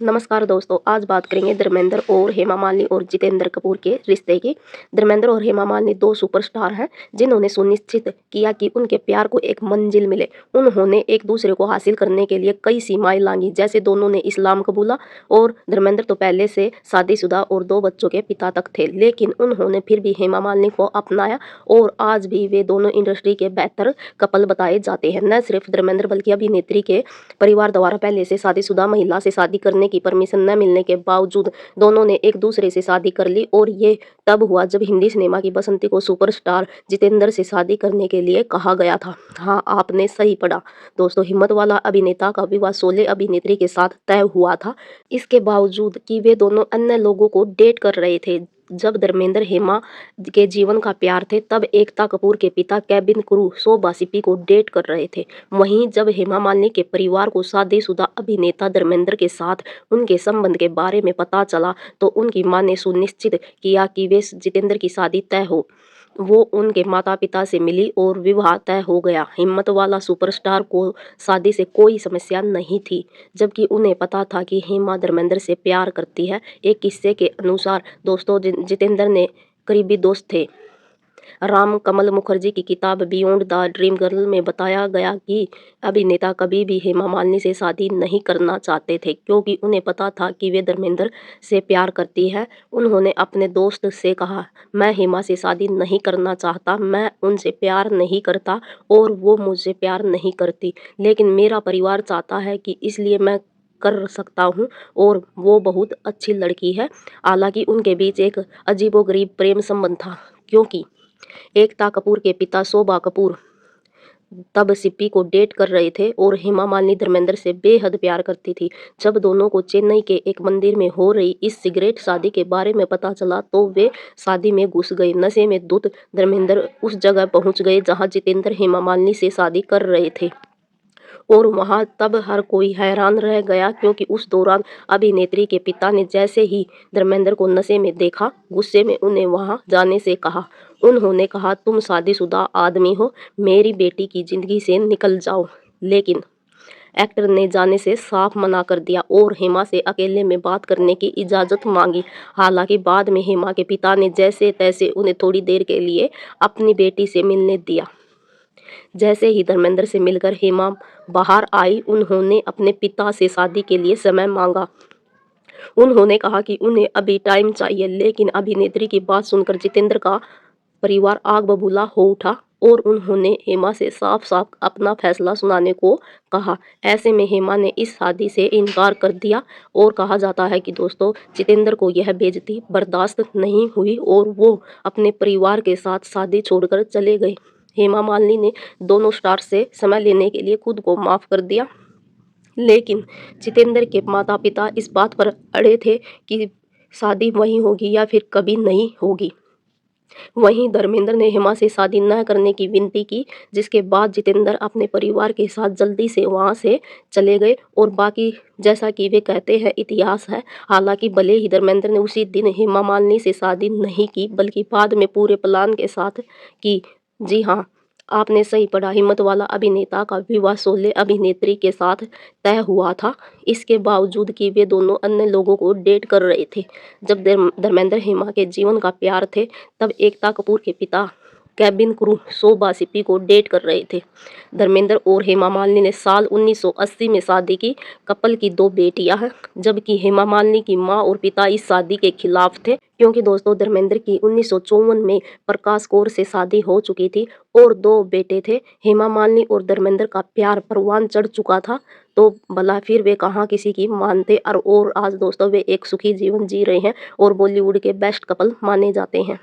नमस्कार दोस्तों, आज बात करेंगे धर्मेंद्र और हेमा मालिनी और जितेंद्र कपूर के रिश्ते की। धर्मेंद्र और हेमा मालिनी दो सुपरस्टार हैं जिन्होंने सुनिश्चित किया कि उनके प्यार को एक मंजिल मिले। उन्होंने एक दूसरे को हासिल करने के लिए कई सीमाएं लांघी, जैसे दोनों ने इस्लाम कबूला और धर्मेंद्र तो पहले से शादीशुदा और 2 बच्चों के पिता तक थे, लेकिन उन्होंने फिर भी हेमा मालिनी को अपनाया और आज भी वे दोनों इंडस्ट्री के बेहतर कपल बताए जाते हैं। न सिर्फ धर्मेंद्र बल्कि अभिनेत्री के परिवार द्वारा पहले से शादीशुदा महिला से शादी करने की परमिशन न मिलने के बावजूद दोनों ने एक दूसरे से शादी कर ली और ये तब हुआ जब हिंदी सिनेमा की बसंती को सुपरस्टार जितेंद्र से शादी करने के लिए कहा गया था। हाँ, आपने सही पढ़ा दोस्तों, हिम्मत वाला अभिनेता का विवाह 16 अभिनेत्री के साथ तय हुआ था। इसके बावजूद कि वे दोनों अन्य लोगों को डेट कर रहे थे। जब धर्मेंद्र हेमा के जीवन का प्यार थे, तब एकता कपूर के पिता केबिन क्रू शोभा सिप्पी को डेट कर रहे थे। वहीं जब हेमा मालिनी के परिवार को शादीशुदा अभिनेता धर्मेंद्र के साथ उनके संबंध के बारे में पता चला, तो उनकी मां ने सुनिश्चित किया कि वे जितेंद्र की शादी तय हो। वो उनके माता पिता से मिली और विवाह तय हो गया। हिम्मत वाला सुपरस्टार को शादी से कोई समस्या नहीं थी, जबकि उन्हें पता था कि हेमा धर्मेंद्र से प्यार करती है। एक किस्से के अनुसार दोस्तों, जितेंद्र ने करीबी दोस्त थे। राम कमल मुखर्जी की किताब बियॉन्ड द ड्रीम गर्ल में बताया गया कि अभिनेता कभी भी हेमा मालिनी से शादी नहीं करना चाहते थे, क्योंकि उन्हें पता था कि वे धर्मेंद्र से प्यार करती है। उन्होंने अपने दोस्त से कहा, मैं हेमा से शादी नहीं करना चाहता, मैं उनसे प्यार नहीं करता और वो मुझसे प्यार नहीं करती, लेकिन मेरा परिवार चाहता है कि इसलिए मैं कर सकता हूँ और वो बहुत अच्छी लड़की है। हालांकि उनके बीच एक अजीबोगरीब प्रेम संबंध था, क्योंकि एकता कपूर के पिता शोभा कपूर तब सिप्पी को डेट कर रहे थे और हेमा मालिनी धर्मेंद्र से बेहद प्यार करती थी। जब दोनों को चेन्नई के एक मंदिर में हो रही इस सिगरेट शादी के बारे में पता चला, तो वे शादी में घुस गए। नशे में धुत धर्मेंद्र उस जगह पहुंच गए जहां जितेंद्र हेमा मालिनी से शादी कर रहे थे और वहां तब हर कोई हैरान रह गया, क्योंकि उस दौरान अभिनेत्री के पिता ने जैसे ही धर्मेंद्र को नशे में देखा, गुस्से में उन्हें वहां जाने से कहा। उन्होंने कहा, तुम शादीशुदा आदमी हो, मेरी बेटी की जिंदगी से निकल जाओ। लेकिन एक्टर ने जाने से साफ मना कर दिया और हेमा से अकेले में बात करने की इजाज़त मांगी। हालांकि बाद में हेमा के पिता ने जैसे तैसे उन्हें थोड़ी देर के लिए अपनी बेटी से मिलने दिया। जैसे ही धर्मेंद्र से मिलकर हेमा बाहर आई, उन्होंने अपने पिता से शादी के लिए समय मांगा। उन्होंने कहा कि उन्हें अभी टाइम चाहिए, लेकिन अभिनेत्री की बात सुनकर जितेंद्र का परिवार आग बबूला हो उठा और उन्होंने हेमा से साफ साफ अपना फैसला सुनाने को कहा। ऐसे में हेमा ने इस शादी से इनकार कर दिया और कहा जाता है कि दोस्तों, जितेंद्र को यह बेइज्जती बर्दाश्त नहीं हुई और वो अपने परिवार के साथ शादी छोड़कर चले गए। हेमा मालिनी ने दोनों स्टार से समय लेने के लिए खुद को माफ कर दिया, लेकिन जितेंद्र के माता पिता इस बात पर अड़े थे कि शादी वहीं होगी या फिर कभी नहीं होगी। वहीं धर्मेंद्र ने हेमा से शादी न करने की विनती की, जिसके बाद जितेंद्र अपने परिवार के साथ जल्दी से वहां से चले गए और बाकी जैसा कि वे कहते हैं इतिहास है। हालांकि भले ही धर्मेंद्र ने उसी दिन हेमा मालिनी से शादी नहीं की, बल्कि बाद में पूरे प्लान के साथ की। जी हाँ, आपने सही पढ़ा, हिम्मत वाला अभिनेता का विवाह 16 अभिनेत्री के साथ तय हुआ था, इसके बावजूद कि वे दोनों अन्य लोगों को डेट कर रहे थे। जब धर्मेंद्र हेमा के जीवन का प्यार थे, तब एकता कपूर के पिता केबिन क्रू शोभा सिप्पी को डेट कर रहे थे। धर्मेंद्र और हेमा मालिनी ने साल 1980 में शादी की। कपल की 2 बेटियां हैं, जबकि हेमा मालिनी की मां और पिता इस शादी के खिलाफ थे, क्योंकि दोस्तों धर्मेंद्र की 1954 में प्रकाश कौर से शादी हो चुकी थी और 2 बेटे थे। हेमा मालिनी और धर्मेंद्र का प्यार परवान चढ़ चुका था, तो भला फिर वे कहाँ किसी की मानते। और आज दोस्तों वे एक सुखी जीवन जी रहे हैं और बॉलीवुड के बेस्ट कपल माने जाते हैं।